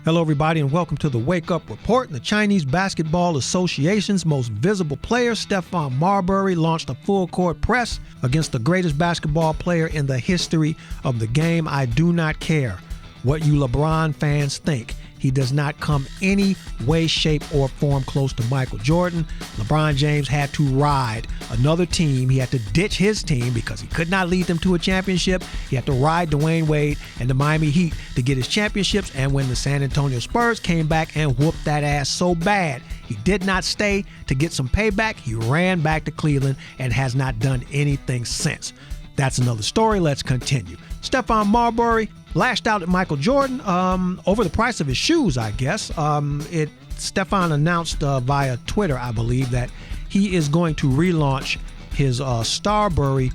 Hello, everybody, and welcome to the Wake Up Report. The Chinese Basketball Association's most visible player, Stephon Marbury, launched a full-court press against the greatest basketball player in the history of the game. I do not care what you LeBron fans think. He does not come any way, shape, or form close to Michael Jordan. LeBron James had to ride another team. He had to ditch his team because he could not lead them to a championship. He had to ride Dwayne Wade and the Miami Heat to get his championships. And when the San Antonio Spurs came back and whooped that ass so bad, he did not stay to get some payback. He ran back to Cleveland and has not done anything since. That's another story. Let's continue. Stephon Marbury lashed out at Michael Jordan over the price of his shoes, I guess. Stephon announced via Twitter, I believe, that he is going to relaunch his Starbury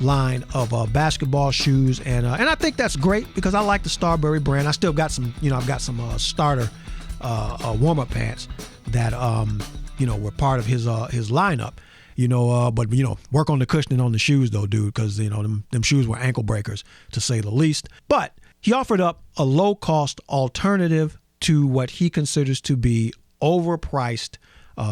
line of basketball shoes, and I think that's great because I like the Starbury brand. I still got some, I've got some starter warm-up pants that were part of his lineup. But work on the cushioning on the shoes though, dude, because them shoes were ankle breakers to say the least. But he offered up a low-cost alternative to what he considers to be overpriced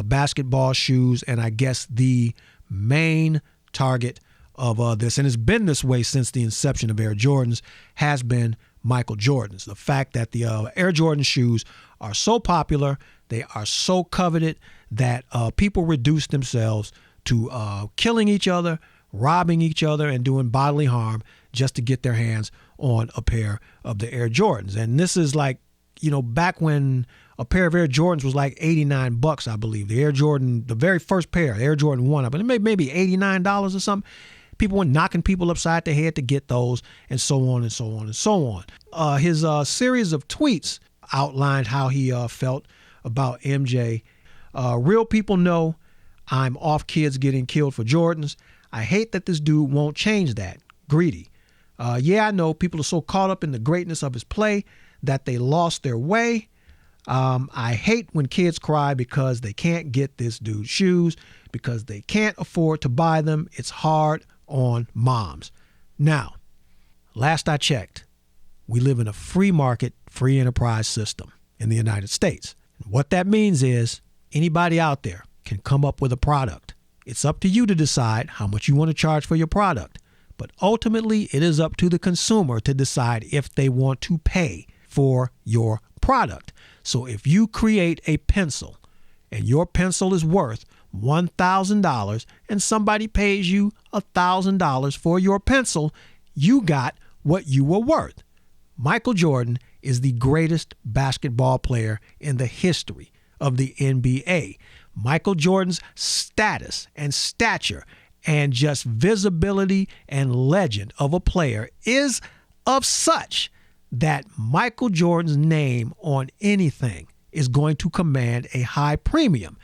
basketball shoes, and I guess the main target of this, and it's been this way since the inception of Air Jordans, has been Michael Jordan's. The fact that the Air Jordan shoes are so popular, they are so coveted that people reduce themselves to killing each other, robbing each other, and doing bodily harm just to get their hands on a pair of the Air Jordans. And this is like, back when a pair of Air Jordans was like $89, I believe. The Air Jordan, the very first pair, the Air Jordan 1, I believe maybe $89 or something. People were knocking people upside the head to get those, and so on and so on and so on. His series of tweets outlined how he felt about MJ. Real people know I'm off kids getting killed for Jordans. I hate that this dude won't change that. Greedy. I know people are so caught up in the greatness of his play that they lost their way. I hate when kids cry because they can't get this dude's shoes, because they can't afford to buy them. It's hard on moms. Now, last I checked, we live in a free market, free enterprise system in the United States. And what that means is anybody out there can come up with a product. It's up to you to decide how much you want to charge for your product. But ultimately, it is up to the consumer to decide if they want to pay for your product. So if you create a pencil and your pencil is worth $1,000 and somebody pays you $1,000 for your pencil, you got what you were worth. Michael Jordan is the greatest basketball player in the history of the NBA. Michael Jordan's status and stature and just visibility and legend of a player is of such that Michael Jordan's name on anything is going to command a high premium.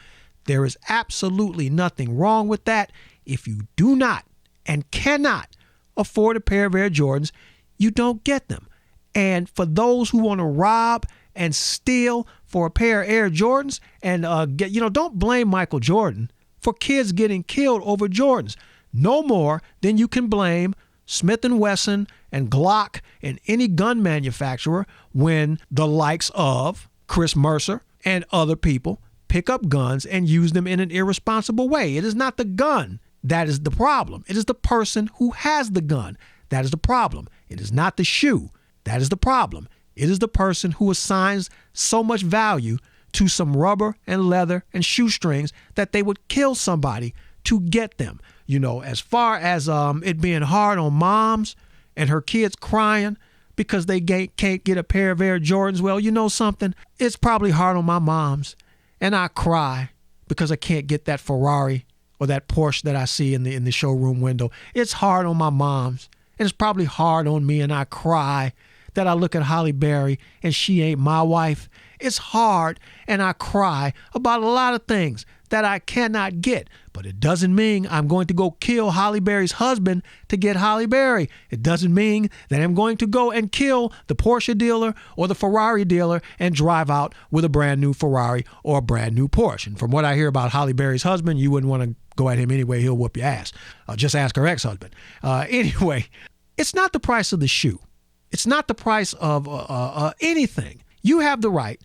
There is absolutely nothing wrong with that. If you do not and cannot afford a pair of Air Jordans, you don't get them. And for those who want to rob and steal for a pair of Air Jordans and don't blame Michael Jordan for kids getting killed over Jordans. No more than you can blame Smith & Wesson and Glock and any gun manufacturer when the likes of Chris Mercer and other people pick up guns and use them in an irresponsible way. It is not the gun that is the problem. It is the person who has the gun that is the problem. It is not the shoe that is the problem. It is the person who assigns so much value to some rubber and leather and shoestrings that they would kill somebody to get them. As far as it being hard on moms and her kids crying because they can't get a pair of Air Jordans, well, you know something? It's probably hard on my moms, and I cry because I can't get that Ferrari or that Porsche that I see in the showroom window. It's hard on my moms, and it's probably hard on me, and I cry that I look at Halle Berry and she ain't my wife. It's hard, and I cry about a lot of things that I cannot get. But it doesn't mean I'm going to go kill Halle Berry's husband to get Halle Berry. It doesn't mean that I'm going to go and kill the Porsche dealer or the Ferrari dealer and drive out with a brand new Ferrari or a brand new Porsche. And from what I hear about Halle Berry's husband, you wouldn't want to go at him anyway. He'll whoop your ass. Just ask her ex-husband. Anyway, it's not the price of the shoe. It's not the price of anything. You have the right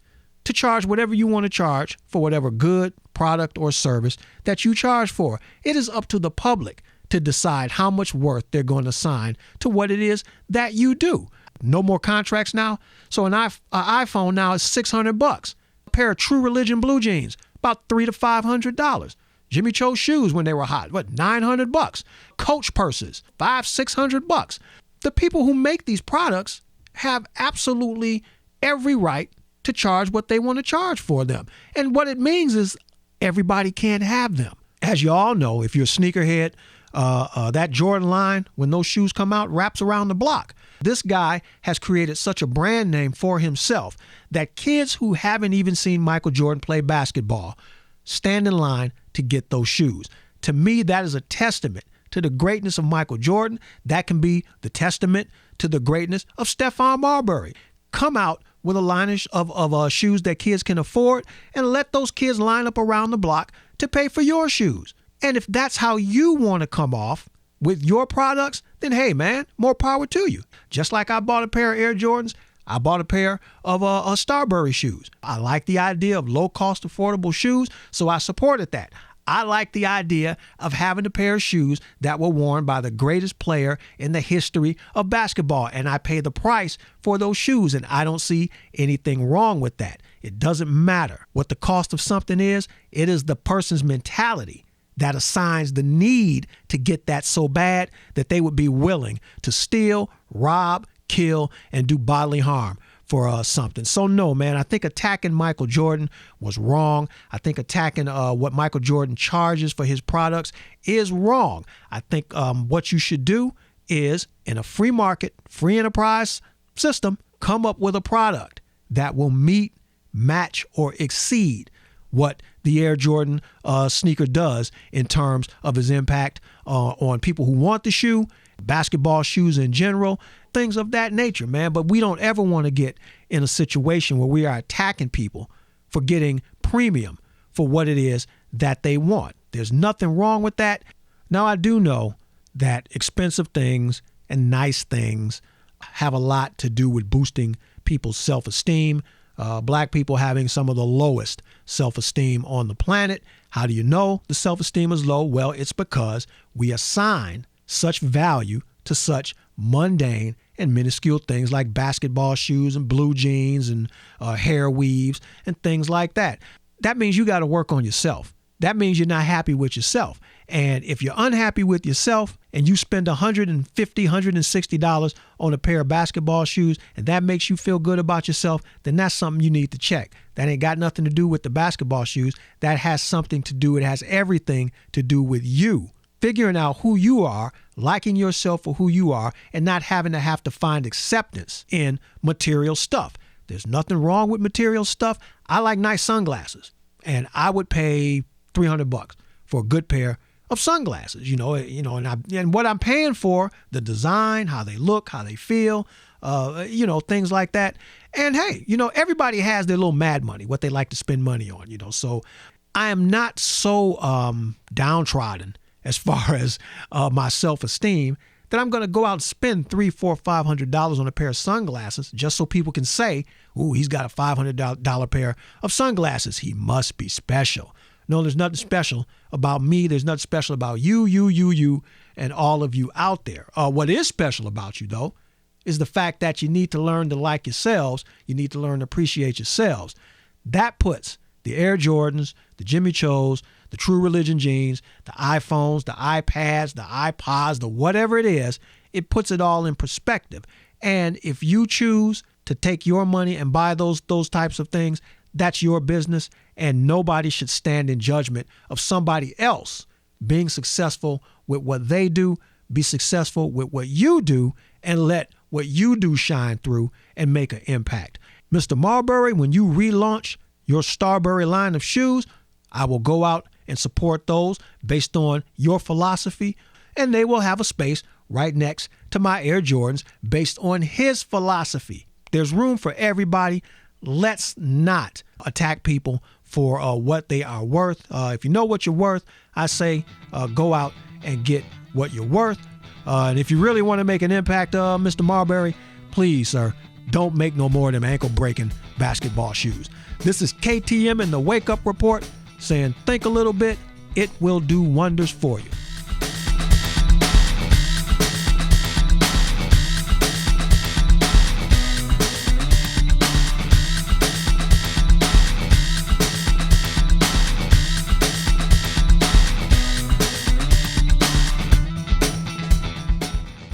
to charge whatever you want to charge for whatever good, product, or service that you charge for. It is up to the public to decide how much worth they're going to assign to what it is that you do. No more contracts now. So an iPhone now is $600. A pair of True Religion blue jeans, about $300 to $500. Jimmy Choo shoes when they were hot, $900? Coach purses, $500-$600. The people who make these products have absolutely every right to charge what they want to charge for them. And what it means is everybody can't have them. As you all know, if you're a sneakerhead, that Jordan line, when those shoes come out, wraps around the block. This guy has created such a brand name for himself that kids who haven't even seen Michael Jordan play basketball stand in line to get those shoes. To me, that is a testament to the greatness of Michael Jordan. That can be the testament to the greatness of Stephon Marbury. Come out with a line of shoes that kids can afford and let those kids line up around the block to pay for your shoes. And if that's how you want to come off with your products, then hey, man, more power to you. Just like I bought a pair of Air Jordans, I bought a pair of Marbury shoes. I like the idea of low-cost, affordable shoes, so I supported that. I like the idea of having a pair of shoes that were worn by the greatest player in the history of basketball, and I pay the price for those shoes, and I don't see anything wrong with that. It doesn't matter what the cost of something is. It is the person's mentality that assigns the need to get that so bad that they would be willing to steal, rob, kill, and do bodily harm for something. So no, man, I think attacking Michael Jordan was wrong. I think attacking what Michael Jordan charges for his products is wrong. I think what you should do is, in a free market, free enterprise system, come up with a product that will meet, match, or exceed what the Air Jordan sneaker does in terms of his impact on people who want the shoe, basketball shoes in general, things of that nature, man. But we don't ever want to get in a situation where we are attacking people for getting premium for what it is that they want. There's nothing wrong with that. Now, I do know that expensive things and nice things have a lot to do with boosting people's self-esteem. Black people having some of the lowest self-esteem on the planet. How do you know the self-esteem is low? Well, it's because we assign such value to such mundane and minuscule things like basketball shoes and blue jeans and hair weaves and things like that. That means you got to work on yourself. That means you're not happy with yourself. And if you're unhappy with yourself and you spend $150, $160 on a pair of basketball shoes and that makes you feel good about yourself, then that's something you need to check. That ain't got nothing to do with the basketball shoes. That has something to do, it has everything to do with you. Figuring out who you are, liking yourself for who you are, and not having to have to find acceptance in material stuff. There's nothing wrong with material stuff. I like nice sunglasses, and I would pay $300 for a good pair of sunglasses, and what I'm paying for, the design, how they look, how they feel, things like that. And hey, everybody has their little mad money, what they like to spend money on, so I am not so downtrodden as far as my self-esteem that I'm going to go out and spend $300, $400, $500 on a pair of sunglasses just so people can say, ooh, he's got a $500 pair of sunglasses. He must be special. No, there's nothing special about me. There's nothing special about you, and all of you out there. What is special about you, though, is the fact that you need to learn to like yourselves. You need to learn to appreciate yourselves. That puts the Air Jordans, the Jimmy Choos, the True Religion jeans, the iPhones, the iPads, the iPods, the whatever it is, it puts it all in perspective. And if you choose to take your money and buy those types of things, that's your business, and nobody should stand in judgment of somebody else being successful with what they do. Be successful with what you do and let what you do shine through and make an impact. Mr. Marbury, when you relaunch your Starbury line of shoes, I will go out and support those based on your philosophy, and they will have a space right next to my Air Jordans based on his philosophy. There's room for everybody. Let's not attack people for what they are worth. If you know what you're worth, I say go out and get what you're worth. And if you really want to make an impact, Mr. Marbury, please, sir, don't make no more of them ankle-breaking basketball shoes. This is KTM in the Wake Up Report saying think a little bit, it will do wonders for you.